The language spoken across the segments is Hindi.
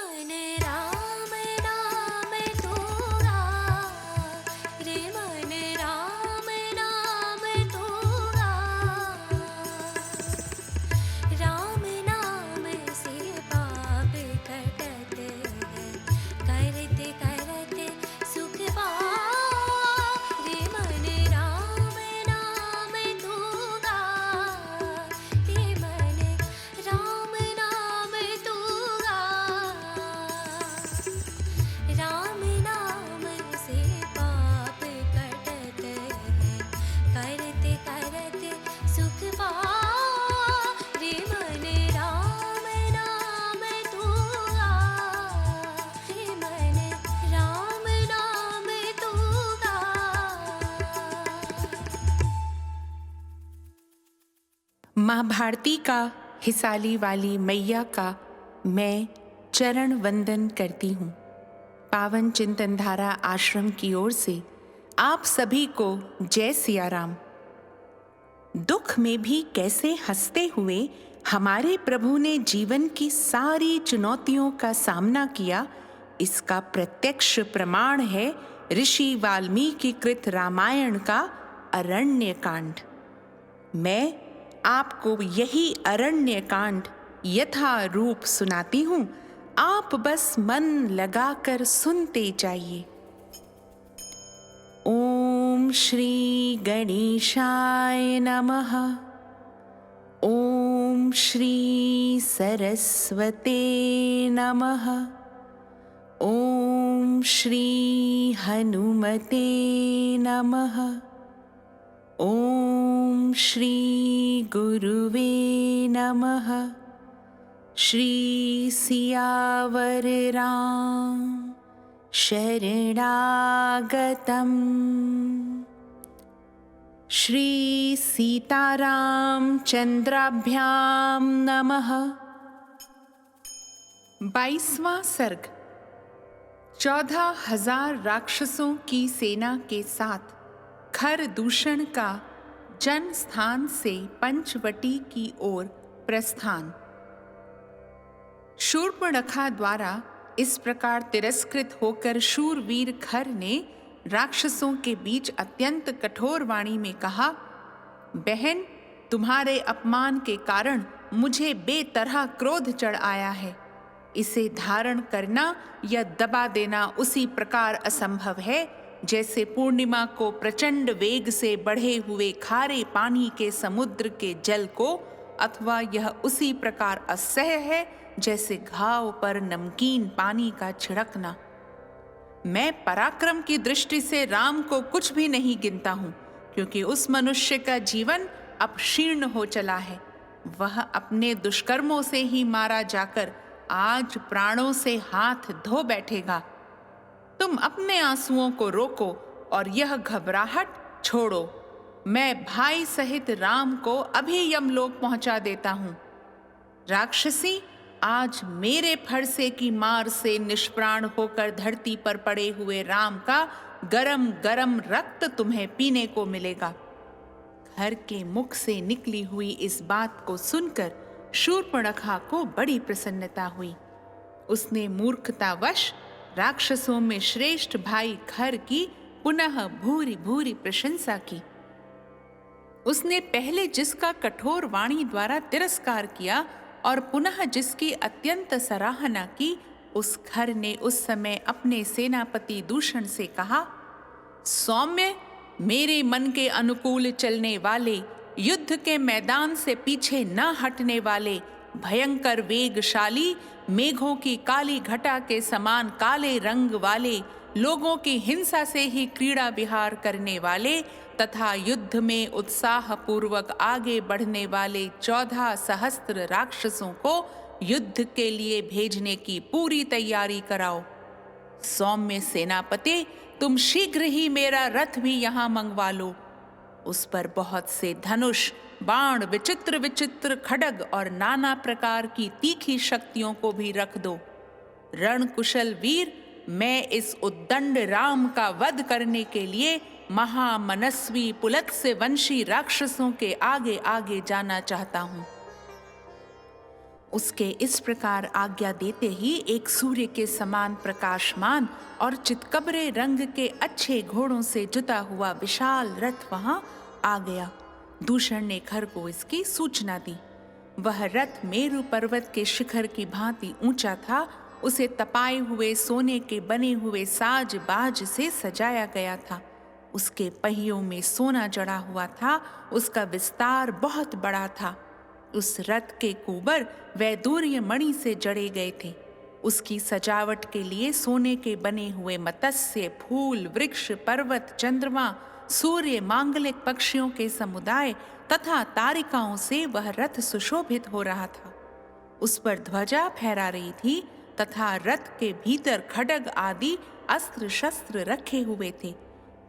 मन राम नाम तूगा, रे मन राम नाम तूगा। राम नाम से पाप कटत है, करते करते सुख पाओ। रे मन राम नाम तूगा, रे मन राम नाम तूगा। राम नाम से पाप कटत है, करते करते सुख पाओ। रे मन राम नाम तूगा, रे मन राम नाम तूगा। माँ भारती का हिसाली वाली मैया का मैं चरण वंदन करती हूँ। पावन चिंतन धारा आश्रम की ओर से आप सभी को जय सिया राम। दुख में भी कैसे हंसते हुए हमारे प्रभु ने जीवन की सारी चुनौतियों का सामना किया, इसका प्रत्यक्ष प्रमाण है ऋषि वाल्मीकि कृत रामायण का अरण्य कांड। मैं आपको यही अरण्य कांड यथा रूप सुनाती हूँ, आप बस मन लगाकर सुनते जाइए। ओम श्री गणेशाय नमः। ओम श्री सरस्वते नमः। ओम श्री हनुमते नमः। ओम श्री गुरुवे नमः। श्री सियावर राम शरणागतम्। श्री सीताराम चंद्राभ्यां नमः। 22वां सर्ग। 14,000 राक्षसों की सेना के साथ खरदूषण का जन स्थान से पंचवटी की ओर प्रस्थान। शूर्पणखा द्वारा इस प्रकार तिरस्कृत होकर शूरवीर खर ने राक्षसों के बीच अत्यंत कठोर वाणी में कहा, बहन, तुम्हारे अपमान के कारण मुझे बेतरह क्रोध चढ़ आया है। इसे धारण करना या दबा देना उसी प्रकार असंभव है जैसे पूर्णिमा को प्रचंड वेग से बढ़े हुए खारे पानी के समुद्र के जल को, अथवा यह उसी प्रकार असह्य है जैसे घाव पर नमकीन पानी का छिड़कना। मैं पराक्रम की दृष्टि से राम को कुछ भी नहीं गिनता हूँ, क्योंकि उस मनुष्य का जीवन अब क्षीर्ण हो चला है। वह अपने दुष्कर्मों से ही मारा जाकर आज प्राणों से हाथ धो बैठेगा। तुम अपने आंसुओं को रोको और यह घबराहट छोड़ो। मैं भाई सहित राम को अभी यमलोक पहुंचा देता हूं। राक्षसी, आज मेरे फरसे की मार से निष्प्राण होकर धरती पर पड़े हुए राम का गरम गरम रक्त तुम्हें पीने को मिलेगा। खर के मुख से निकली हुई इस बात को सुनकर शूर्पणखा को बड़ी प्रसन्नता हुई। उसने मूर्खतावश राक्षसों में श्रेष्ठ भाई खर की पुनः भूरी भूरी प्रशंसा की। उसने पहले जिसका कठोर वाणी द्वारा तिरस्कार किया और पुनः जिसकी अत्यंत सराहना की, उस खर ने उस समय अपने सेनापति दूषण से कहा, सौम्य, मेरे मन के अनुकूल चलने वाले, युद्ध के मैदान से पीछे न हटने वाले, भयंकर वेगशाली, मेघों की काली घटा के समान काले रंग वाले, लोगों की हिंसा से ही क्रीड़ा विहार करने वाले तथा युद्ध में उत्साह पूर्वक आगे बढ़ने वाले 14 सहस्त्र राक्षसों को युद्ध के लिए भेजने की पूरी तैयारी कराओ। सौम्य सेनापति, तुम शीघ्र ही मेरा रथ भी यहाँ मंगवा लो। उस पर बहुत से धनुष, बाण, विचित्र विचित्र खड्ग और नाना प्रकार की तीखी शक्तियों को भी रख दो। रणकुशल वीर, मैं इस उद्दंड राम का वध करने के लिए महामनस्वी पुलत्स्य वंशी राक्षसों के आगे आगे जाना चाहता हूं। उसके इस प्रकार आज्ञा देते ही एक सूर्य के समान प्रकाशमान और चितकबरे रंग के अच्छे घोड़ों से जुता हुआ विशाल रथ वहां आ गया। दूषण ने खर को इसकी सूचना दी। वह रथ मेरु पर्वत के शिखर की भांति ऊंचा था। उसे तपाए हुए सोने के बने हुए साज बाज से सजाया गया था। उसके पहियों में सोना जड़ा हुआ था। उसका विस्तार बहुत बड़ा था। उस रथ के कुबर वैदूर्य मणि से जड़े गए थे। उसकी सजावट के लिए सोने के बने हुए मत्स्य, फूल, वृक्ष, पर्वत, चंद्रमा, सूर्य, मांगलिक पक्षियों के समुदाय तथा तारिकाओं से वह रथ सुशोभित हो रहा था। उस पर ध्वजा फहरा रही थी तथा रथ के भीतर खड्ग आदि अस्त्र शस्त्र रखे हुए थे।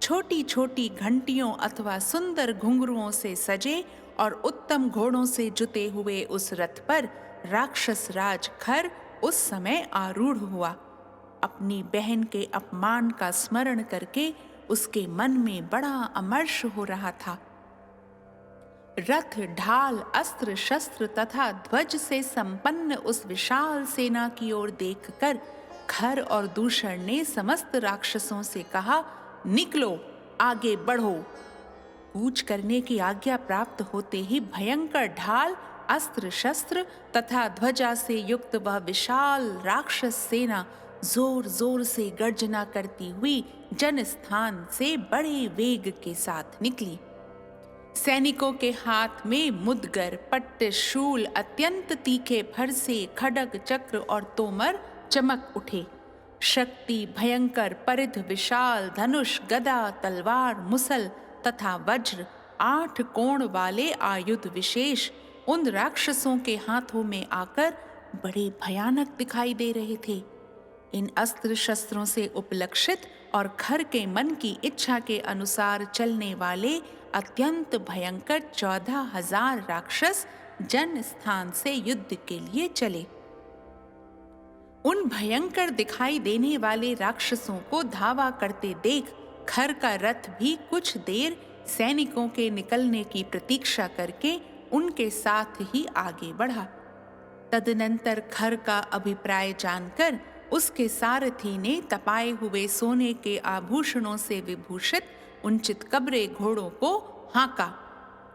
छोटी छोटी घंटियों अथवा सुंदर घुंघरुओं से सजे और उत्तम घोड़ों से जुते हुए उस रथ पर राक्षस राज खर उस समय आरूढ़ हुआ। अपनी बहन के अपमान का स्मरण करके उसके मन में बड़ा अमर्ष हो रहा था। रथ, ढाल, अस्त्र शस्त्र तथा ध्वज से संपन्न उस विशाल सेना की ओर देखकर खर और दूषण ने समस्त राक्षसों से कहा, निकलो, आगे बढ़ो। कूच करने की आज्ञा प्राप्त होते ही भयंकर ढाल, अस्त्र शस्त्र तथा ध्वजा से युक्त वह विशाल राक्षस सेना जोर जोर से गर्जना करती हुई जनस्थान से बड़े वेग के साथ निकली। सैनिकों के हाथ में मुदगर, पट्ट, शूल, अत्यंत तीखे फरसे, खड्ग, चक्र और तोमर चमक उठे। शक्ति, भयंकर, परिध, विशाल, धनुष, गदा, तलवार, मुसल तथा वज्र, 8 कोण वाले आयुध विशेष उन राक्षसों के हाथों में आकर बड़े भयानक दिखाई दे रहे थे। इन अस्त्र शस्त्रों से उपलक्षित और खर के मन की इच्छा के अनुसार चलने वाले अत्यंत भयंकर 14,000 राक्षस जन स्थान से युद्ध के लिए चले। उन भयंकर दिखाई देने वाले राक्षसों को धावा करते देख खर का रथ भी कुछ देर सैनिकों के निकलने की प्रतीक्षा करके उनके साथ ही आगे बढ़ा। तदनंतर खर का अभिप्राय जानकर उसके सारथी ने तपाए हुए सोने के आभूषणों से विभूषित उन चितकबरे घोड़ों को हाँका।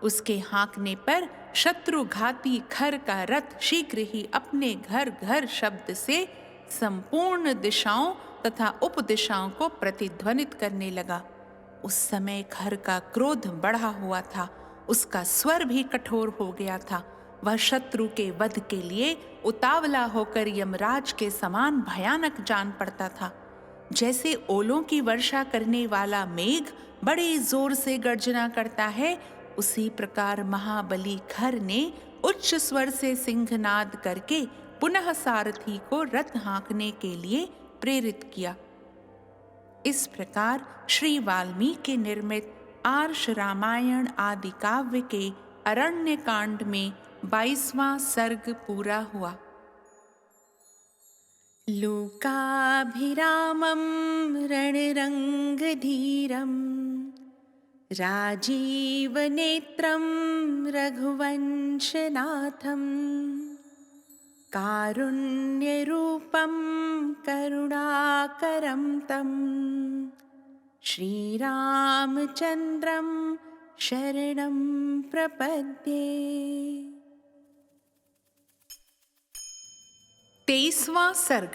उसके हाँकने पर शत्रुघाती खर का रथ शीघ्र ही अपने घर घर शब्द से संपूर्ण दिशाओं तथा उपदिशाओं को प्रतिध्वनित करने लगा। उस समय खर का क्रोध बढ़ा हुआ था। उसका स्वर भी कठोर हो गया था। वह शत्रु के वध के लिए उतावला होकर यमराज के समान भयानक जान पड़ता था। जैसे ओलों की वर्षा करने वाला मेघ बड़े जोर से गर्जना करता है, उसी प्रकार महाबली खर ने उच्च स्वर से सिंहनाद करके पुनः सारथी को रथ हाँकने के लिए प्रेरित किया। इस प्रकार श्री वाल्मीकि निर्मित आर्ष रामायण आदि काव्य के अरण्य कांड में 22वां सर्ग पूरा हुआ। लोकाभिरामं रणरंगधीरं राजीवनेत्रं रघुवंशनाथं कारुण्यरूपं करुणाकरं तं श्रीरामचन्द्रं शरणं प्रपद्ये। 23वां सर्ग।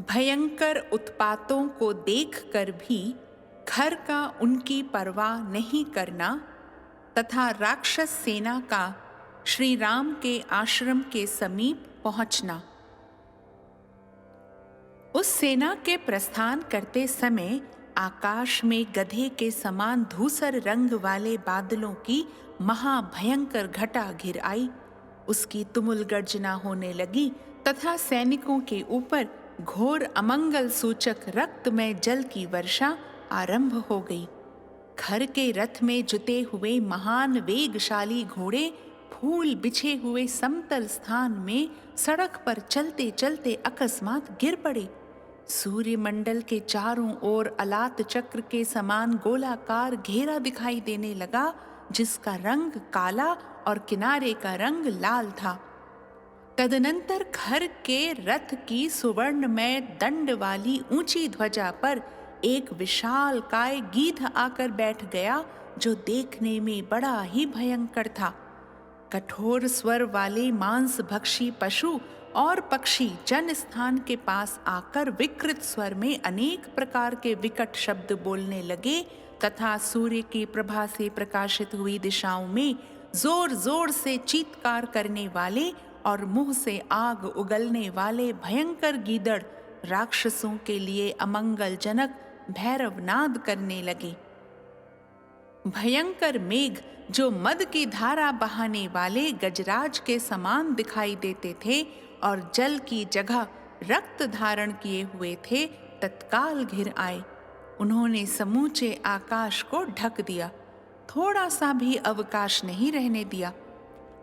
भयंकर उत्पातों को देखकर भी खर का उनकी परवाह नहीं करना तथा राक्षस सेना का श्री राम के आश्रम के समीप पहुंचना। उस सेना के प्रस्थान करते समय आकाश में गधे के समान धूसर रंग वाले बादलों की महाभयंकर घटा घिर आई। उसकी तुमुल गर्जना होने लगी तथा सैनिकों के ऊपर घोर अमंगल सूचक रक्तमय जल की वर्षा आरंभ हो गई। खर के रथ में जुते हुए महान वेगशाली घोड़े फूल बिछे हुए समतल स्थान में सड़क पर चलते चलते अकस्मात गिर पड़े। सूर्यमंडल के चारों ओर अलात चक्र के समान गोलाकार घेरा दिखाई देने लगा, जिसका रंग काला और किनारे का रंग लाल था। तदनंतर घर के रथ की सुवर्णमय दंड वाली ऊंची ध्वजा पर एक विशाल काय गीध आकर बैठ गया, जो देखने में बड़ा ही भयंकर था। कठोर स्वर वाले मांस भक्षी पशु और पक्षी जन स्थान के पास आकर विकृत स्वर में अनेक प्रकार के विकट शब्द बोलने लगे तथा सूर्य की प्रभा से प्रकाशित हुई दिशाओं में जोर जोर से चीत्कार करने वाले और मुंह से आग उगलने वाले भयंकर गीदड़ राक्षसों के लिए अमंगलजनक भैरवनाद करने लगे। भयंकर मेघ जो मद की धारा बहाने वाले गजराज के समान दिखाई देते थे और जल की जगह रक्त धारण किए हुए थे, तत्काल घिर आए। उन्होंने समूचे आकाश को ढक दिया, थोड़ा सा भी अवकाश नहीं रहने दिया।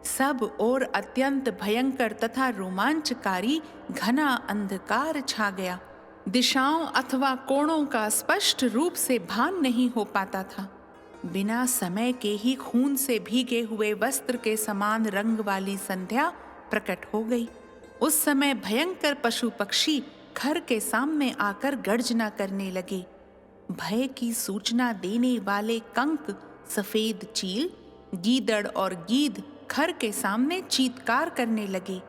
सब और अत्यंत भयंकर तथा रोमांचकारी घना अंधकार छा गया। दिशाओं अथवा कोणों का स्पष्ट रूप से भान नहीं हो पाता था। बिना समय के ही खून से भीगे हुए वस्त्र के समान रंग वाली संध्या प्रकट हो गई। उस समय भयंकर पशु पक्षी घर के सामने आकर गर्जना करने लगे। भय की सूचना देने वाले कंक, सफेद चील, गीदड़ और गीध घर के सामने चीत्कार करने लगे।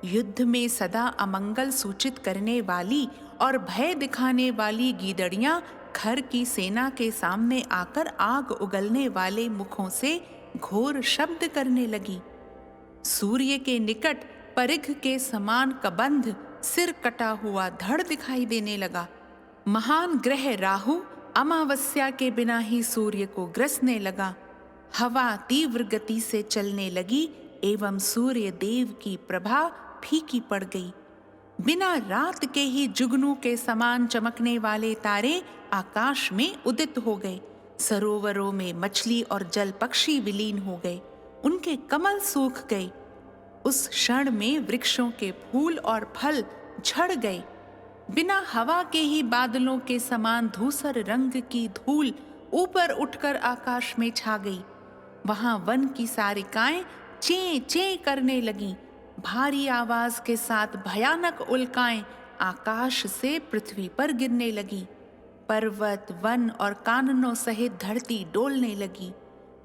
युद्ध में सदा अमंगल सूचित करने वाली और भय दिखाने वाली गीदड़ियां घर की सेना के सामने आकर आग उगलने वाले मुखों से घोर शब्द करने लगी। सूर्य के निकट परिघ के समान कबंध सिर कटा हुआ धड़ दिखाई देने लगा। महान ग्रह राहु अमावस्या के बिना ही सूर्य को ग्रसने लगा। हवा तीव्र गति से चलने लगी एवं सूर्य देव की प्रभा फीकी पड़ गई। बिना रात के ही जुगनू के समान चमकने वाले तारे आकाश में उदित हो गए। सरोवरों में मछली और जल पक्षी विलीन हो गए, उनके कमल सूख गए। उस क्षण में वृक्षों के फूल और फल झड़ गए। बिना हवा के ही बादलों के समान धूसर रंग की धूल ऊपर उठकर आकाश में छा गई। वहां वन की सारिकाएं चे चे करने लगीं। भारी आवाज के साथ भयानक उल्काएं आकाश से पृथ्वी पर गिरने लगी। पर्वत, वन और काननों सहित धरती डोलने लगी।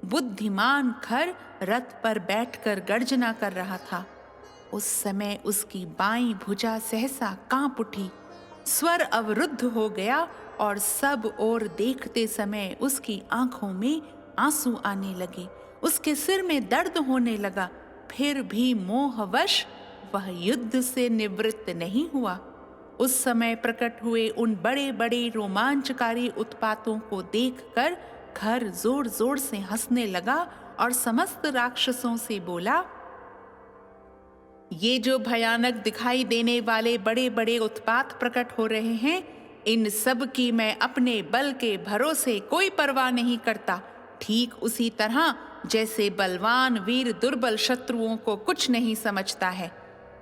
बुद्धिमान खर रथ पर बैठकर गर्जना कर रहा था। उस समय उसकी बाईं भुजा सहसा कांप उठी, स्वर अवरुद्ध हो गया और सब ओर देखते समय उसकी आंखों में आंसू आने लगे। उसके सिर में दर्द होने लगा, फिर भी मोहवश वह युद्ध से निवृत्त नहीं हुआ। उस समय प्रकट हुए उन बड़े बड़े रोमांचकारी उत्पातों को देखकर घर जोर जोर से हंसने लगा और समस्त राक्षसों से बोला, ये जो भयानक दिखाई देने वाले बड़े बड़े उत्पात प्रकट हो रहे हैं, इन सब की मैं अपने बल के भरोसे कोई परवाह नहीं करता। ठीक उसी तरह जैसे बलवान वीर दुर्बल शत्रुओं को कुछ नहीं समझता है।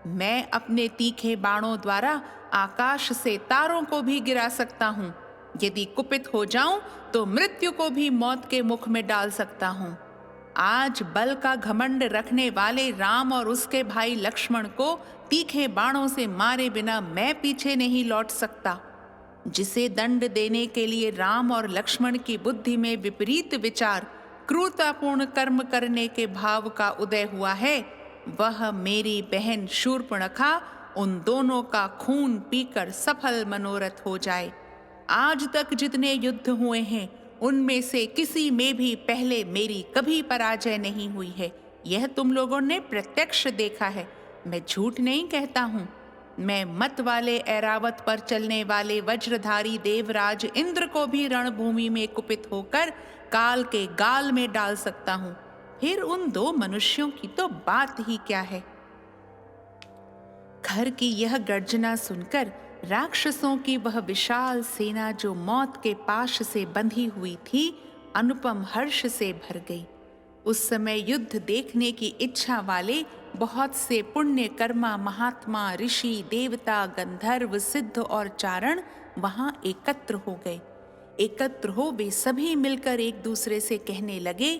मैं अपने तीखे बाणों द्वारा आकाश से तारों को भी गिरा सकता हूँ। यदि कुपित हो जाऊं तो मृत्यु को भी मौत के मुख में डाल सकता हूँ। आज बल का घमंड रखने वाले राम और उसके भाई लक्ष्मण को तीखे बाणों से मारे बिना मैं पीछे नहीं लौट सकता। जिसे दंड देने के लिए राम और लक्ष्मण की बुद्धि में विपरीत विचार, क्रूरतापूर्ण कर्म करने के भाव का उदय हुआ है, वह मेरी बहन शूर्पणखा उन दोनों का खून पीकर सफल मनोरथ हो जाए। आज तक जितने युद्ध हुए हैं उनमें से किसी में भी पहले मेरी कभी पराजय नहीं हुई है। यह तुम लोगों ने प्रत्यक्ष देखा है, मैं झूठ नहीं कहता हूँ। मैं मत वाले ऐरावत पर चलने वाले वज्रधारी देवराज इंद्र को भी रणभूमि में कुपित होकर काल के गाल में डाल सकता हूँ। फिर उन दो मनुष्यों की तो बात ही क्या है। खर की यह गर्जना सुनकर राक्षसों की वह विशाल सेना जो मौत के पाश से बंधी हुई थी, अनुपम हर्ष से भर गई। उस समय युद्ध देखने की इच्छा वाले बहुत से पुण्य कर्मा महात्मा, ऋषि, देवता, गंधर्व, सिद्ध और चारण वहां एकत्र हो गए। एकत्र हो वे सभी मिलकर एक दूसरे से कहने लगे,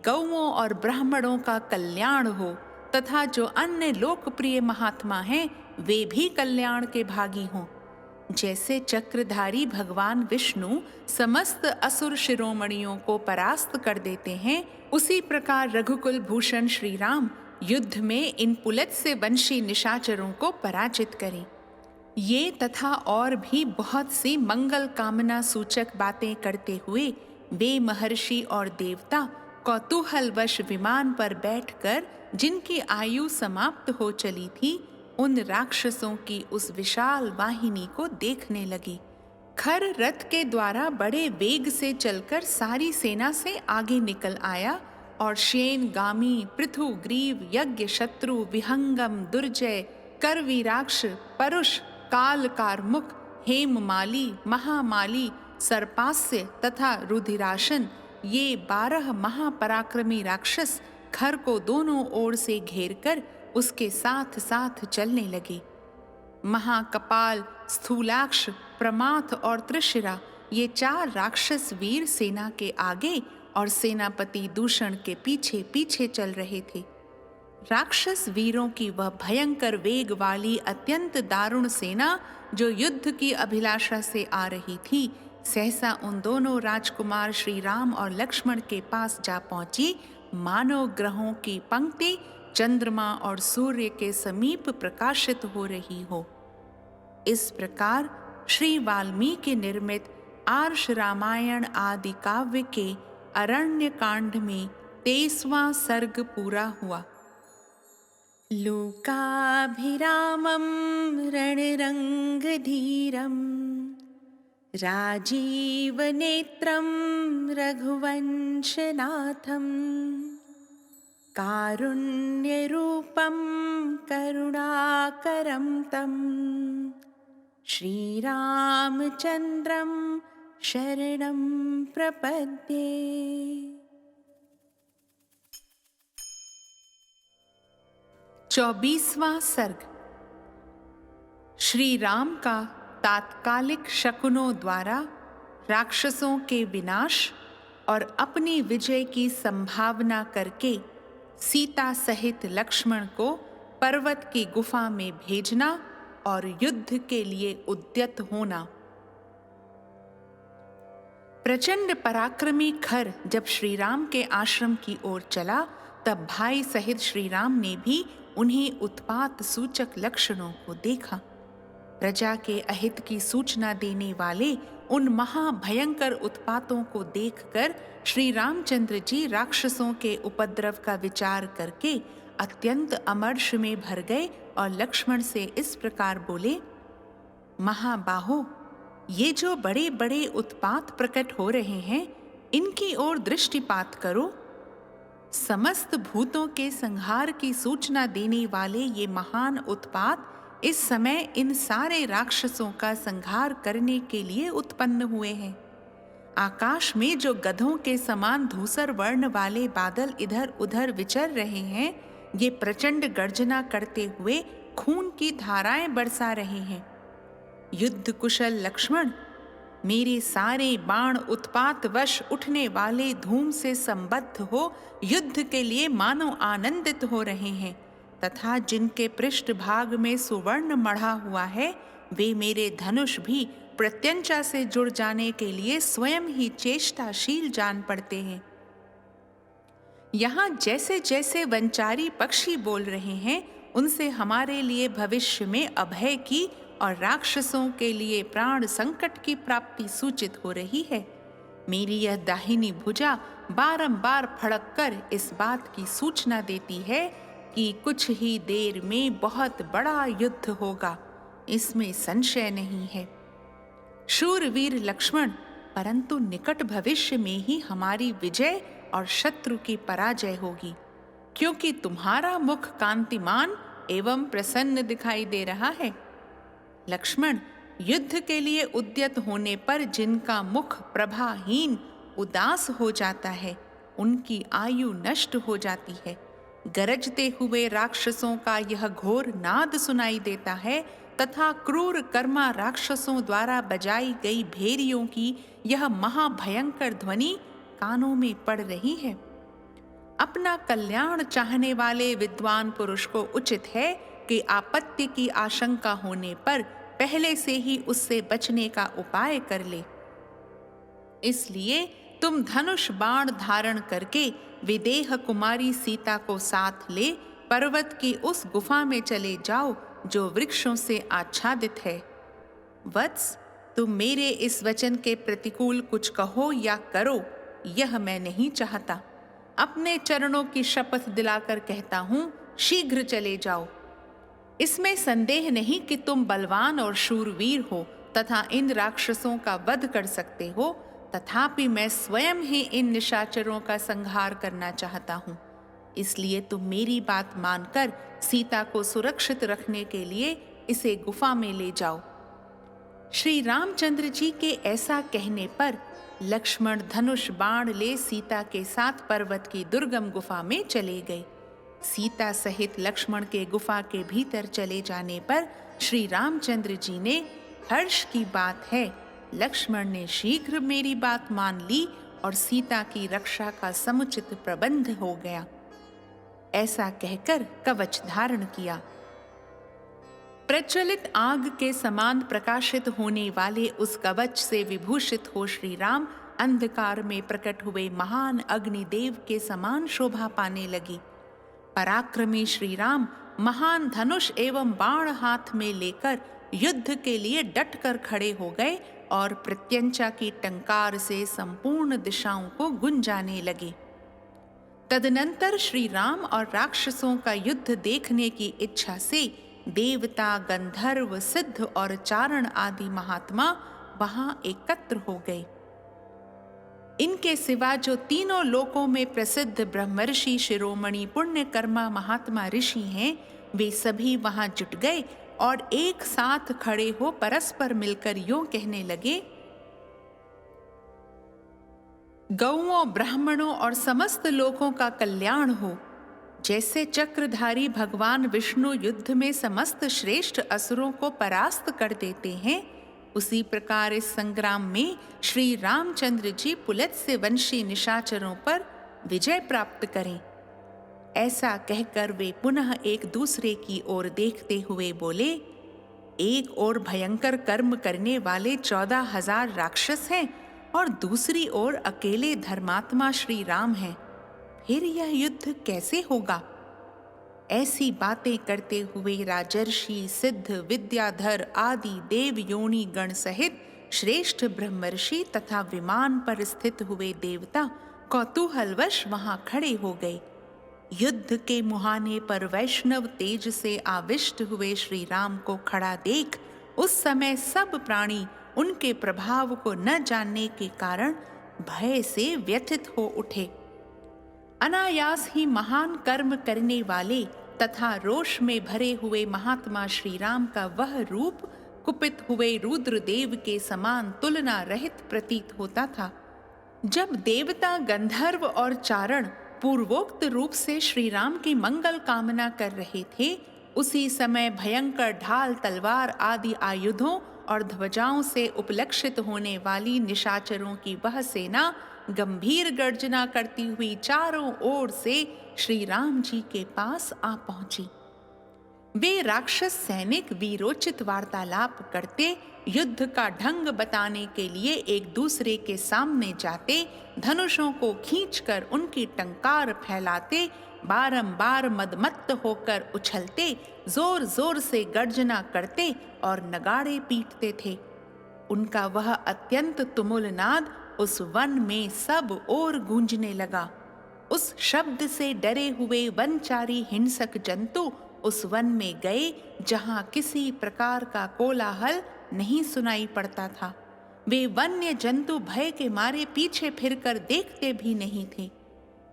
गौओं और ब्राह्मणों का कल्याण हो, तथा जो अन्य लोकप्रिय महात्मा हैं वे भी कल्याण के भागी हों। जैसे चक्रधारी भगवान विष्णु समस्त असुर शिरोमणियों को परास्त कर देते हैं, उसी प्रकार रघुकुल भूषण श्री राम युद्ध में इन पुलत से वंशी निशाचरों को पराजित करें। ये तथा और भी बहुत सी मंगल कामना सूचक बातें करते हुए वे महर्षि और देवता कौतूहलवश विमान पर बैठकर जिनकी आयु समाप्त हो चली थी, उन राक्षसों की उस विशाल वाहिनी को देखने लगी। खर रथ के द्वारा बड़े वेग से चलकर सारी सेना से आगे निकल आया और शेन, गामी, पृथु, ग्रीव, यज्ञ, शत्रु, विहंगम, दुर्जय, करवीराक्ष, परुष, काल कारमुख, हेममाली, महामाली, सर्पास्य तथा रुधिराशन, ये 12 महापराक्रमी राक्षस खर को दोनों ओर से घेरकर उसके साथ साथ चलने लगे। महाकपाल, स्थूलाक्ष, प्रमाथ और त्रिशिरा, ये 4 राक्षस वीर सेना के आगे और सेनापति दूषण के पीछे पीछे चल रहे थे। राक्षस वीरों की वह भयंकर वेग वाली अत्यंत दारुण सेना जो युद्ध की अभिलाषा से आ रही थी, सहसा उन दोनों राजकुमार श्री राम और लक्ष्मण के पास जा पहुंची, मानव ग्रहों की पंक्ति चंद्रमा और सूर्य के समीप प्रकाशित हो रही हो। इस प्रकार श्री वाल्मीकि निर्मित आर्ष रामायण आदि काव्य के अरण्य कांड में 23वां सर्ग पूरा हुआ। लोकाभिरामं रणरंगधीरं राजीवनेत्रं रघुवंशनाथं कारुण्यरूपं करुणाकरं तं श्रीरामचन्द्रं शरणं प्रपद्ये। 24वां सर्ग। श्री राम का तात्कालिक शकुनों द्वारा राक्षसों के विनाश और अपनी विजय की संभावना करके सीता सहित लक्ष्मण को पर्वत की गुफा में भेजना और युद्ध के लिए उद्यत होना। प्रचंड पराक्रमी खर जब श्री राम के आश्रम की ओर चला, तब भाई सहित श्री राम ने भी उन्हें उत्पात सूचक लक्षणों को देखा। प्रजा के अहित की सूचना देने वाले उन महाभयंकर उत्पातों को देखकर श्री रामचंद्र जी राक्षसों के उपद्रव का विचार करके अत्यंत अमर्ष में भर गए और लक्ष्मण से इस प्रकार बोले, महाबाहो, ये जो बड़े बड़े उत्पात प्रकट हो रहे हैं, इनकी ओर दृष्टिपात करो। समस्त भूतों के संहार की सूचना देने वाले ये महान उत्पात इस समय इन सारे राक्षसों का संहार करने के लिए उत्पन्न हुए हैं। आकाश में जो गधों के समान धूसर वर्ण वाले बादल इधर उधर विचर रहे हैं, ये प्रचंड गर्जना करते हुए खून की धाराएं बरसा रहे हैं। युद्ध कुशल लक्ष्मण, मेरे सारे बाण उत्पात वश उठने वाले धूम से संबद्ध हो युद्ध के लिए मानो आनंदित हो रहे हैं, तथा जिनके पृष्ठ भाग में सुवर्ण मढ़ा हुआ है, वे मेरे धनुष भी प्रत्यंचा से जुड़ जाने के लिए स्वयं ही चेष्टाशील जान पड़ते हैं। यहाँ जैसे जैसे वंचारी पक्षी बोल रहे हैं, उनसे हमारे लिए भविष्य में अभय की और राक्षसों के लिए प्राण संकट की प्राप्ति सूचित हो रही है। मेरी यह दाहिनी भुजा बारंबार फड़ककर इस बात की सूचना देती है कि कुछ ही देर में बहुत बड़ा युद्ध होगा, इसमें संशय नहीं है। शूरवीर लक्ष्मण, परंतु निकट भविष्य में ही हमारी विजय और शत्रु की पराजय होगी, क्योंकि तुम्हारा मुख कांतिमान एवं प्रसन्न दिखाई दे रहा है। लक्ष्मण, युद्ध के लिए उद्यत होने पर जिनका मुख प्रभाहीन उदास हो जाता है, उनकी आयु नष्ट हो जाती है। गरजते हुए राक्षसों का यह घोर नाद सुनाई देता है तथा क्रूर कर्मा राक्षसों द्वारा बजाई गई भेरियों की यह महाभयंकर ध्वनि कानों में पड़ रही है। अपना कल्याण चाहने वाले विद्वान पुरुष को उचित है कि आपत्ति की आशंका होने पर पहले से ही उससे बचने का उपाय कर ले। इसलिए तुम धनुष बाण धारण करके विदेह कुमारी सीता को साथ ले पर्वत की उस गुफा में चले जाओ जो वृक्षों से आच्छादित है। वत्स, तुम मेरे इस वचन के प्रतिकूल कुछ कहो या करो, यह मैं नहीं चाहता। अपने चरणों की शपथ दिलाकर कहता हूं, शीघ्र चले जाओ। इसमें संदेह नहीं कि तुम बलवान और शूरवीर हो तथा इन राक्षसों का वध कर सकते हो, तथापि मैं स्वयं ही इन निशाचरों का संहार करना चाहता हूँ। इसलिए तुम मेरी बात मानकर सीता को सुरक्षित रखने के लिए इसे गुफा में ले जाओ। श्री रामचंद्र जी के ऐसा कहने पर लक्ष्मण धनुष बाण ले सीता के साथ पर्वत की दुर्गम गुफा में चले गए। सीता सहित लक्ष्मण के गुफा के भीतर चले जाने पर श्री रामचंद्र जी ने, हर्ष की बात है, लक्ष्मण ने शीघ्र मेरी बात मान ली और सीता की रक्षा का समुचित प्रबंध हो गया। ऐसा कहकर कवच धारण किया। प्रज्वलित आग के समान प्रकाशित होने वाले उस कवच से विभूषित हो श्री राम अंधकार में प्रकट हुए महान अग्निदेव के समान शोभा पाने लगी। पराक्रमी श्री राम महान धनुष एवं बाण हाथ में लेकर युद्ध के लिए डटकर खड़े हो गए और प्रत्यंचा की टंकार से संपूर्ण दिशाओं को गुंजाने लगे। तदनंतर श्री राम और राक्षसों का युद्ध देखने की इच्छा से देवता, गंधर्व, सिद्ध और चारण आदि महात्मा वहां एकत्र हो गए। इनके सिवा जो तीनों लोकों में प्रसिद्ध ब्रह्मर्षि, शिरोमणि, पुण्यकर्मा महात्मा ऋषि हैं, वे सभी वहां जुट गए और एक साथ खड़े हो परस्पर मिलकर यूं कहने लगे, गौओं, ब्राह्मणों और समस्त लोगों का कल्याण हो। जैसे चक्रधारी भगवान विष्णु युद्ध में समस्त श्रेष्ठ असुरों को परास्त कर देते हैं, उसी प्रकार इस संग्राम में श्री रामचंद्र जी पुलत्स्य वंशी निशाचरों पर विजय प्राप्त करें। ऐसा कहकर वे पुनः एक दूसरे की ओर देखते हुए बोले, एक ओर भयंकर कर्म करने वाले 14,000 राक्षस हैं और दूसरी ओर अकेले धर्मात्मा श्री राम हैं। फिर यह युद्ध कैसे होगा? ऐसी बातें करते हुए राजर्षि, सिद्ध, विद्याधर आदि देव योनि गण सहित श्रेष्ठ ब्रह्मर्षि तथा विमान पर स्थित हुए देवता कौतूहलवश वहां खड़े हो गए। युद्ध के मुहाने पर वैष्णव तेज से आविष्ट हुए श्री राम को खड़ा देख उस समय सब प्राणी उनके प्रभाव को न जानने के कारण भय से व्यथित हो उठे। अनायास ही महान कर्म करने वाले तथा रोष में भरे हुए महात्मा श्री राम का वह रूप कुपित हुए रुद्रदेव के समान तुलना रहित प्रतीत होता था। जब देवता, गंधर्व और चारण पूर्वोक्त रूप से श्री राम की मंगल कामना कर रहे थे, उसी समय भयंकर ढाल, तलवार आदि आयुधों और ध्वजाओं से उपलक्षित होने वाली निशाचरों की वह सेना गंभीर गर्जना करती हुई चारों ओर से श्री राम जी के पास आ पहुंची। वे राक्षस सैनिक वीरोचित वार्तालाप करते, युद्ध का ढंग बताने के लिए एक दूसरे के सामने जाते, धनुषों को खींचकर उनकी टंकार फैलाते, बारंबार मदमत्त होकर उछलते, जोर जोर से गर्जना करते और नगाड़े पीटते थे। उनका वह अत्यंत तुमुल नाद उस वन में सब ओर गूंजने लगा। उस शब्द से डरे हुए वनचारी हिंसक जंतु उस वन में गए जहां किसी प्रकार का कोलाहल नहीं सुनाई पड़ता था। वे वन्य जंतु भय के मारे पीछे फिरकर देखते भी नहीं थे।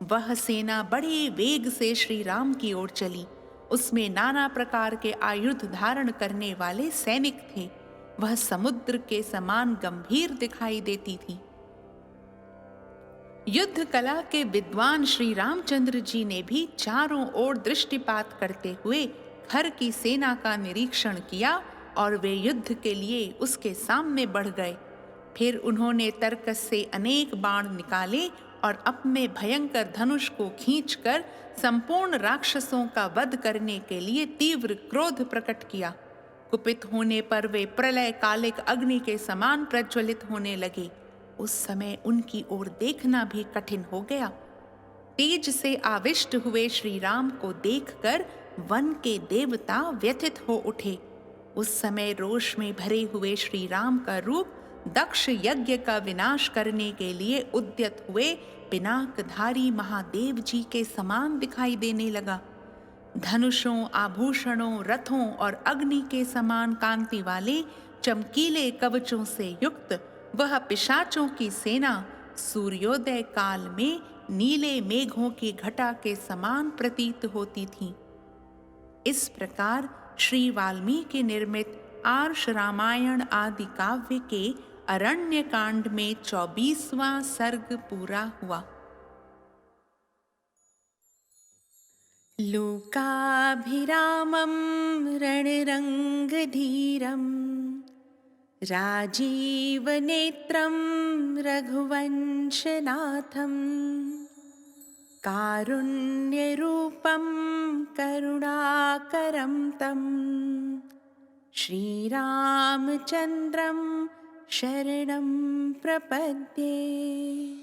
वह सेना बड़े वेग से श्री राम की ओर चली। उसमें नाना प्रकार के आयुध धारण करने वाले सैनिक थे। वह समुद्र के समान गंभीर दिखाई देती थी। युद्ध कला के विद्वान श्री रामचंद्र जी ने भी चारों ओर दृष्टिपात करते हुए खर की सेना का निरीक्षण किया और वे युद्ध के लिए उसके सामने बढ़ गए। फिर उन्होंने तर्कस से अनेक बाण निकाले और अपने भयंकर धनुष को खींचकर संपूर्ण राक्षसों का वध करने के लिए तीव्र क्रोध प्रकट किया। कुपित होने पर वे प्रलय कालिक अग्नि के समान प्रज्वलित होने लगे। उस समय उनकी ओर देखना भी कठिन हो गया। तेज से आविष्ट हुए श्री राम को देखकर वन के देवता व्यथित हो उठे। उस समय रोष में भरे हुए श्री राम का रूप दक्ष यज्ञ का विनाश करने के लिए उद्यत हुए पिनाकधारी महादेव जी के समान दिखाई देने लगा। धनुषों, आभूषणों, रथों और अग्नि के समान कांति वाले चमकीले कवचों से युक्त वह पिशाचों की सेना सूर्योदय काल में नीले मेघों की घटा के समान प्रतीत होती थी। इस प्रकार श्री वाल्मीकि निर्मित आर्ष रामायण आदि काव्य के अरण्य कांड में 24वां सर्ग पूरा हुआ। लोकाभिरामं रणरङ्गधीरं राजीवनेत्रं रघुवंशनाथं कारुण्यरूपं करुणाकरं तं श्रीरामचन्द्रं शरणं प्रपद्ये।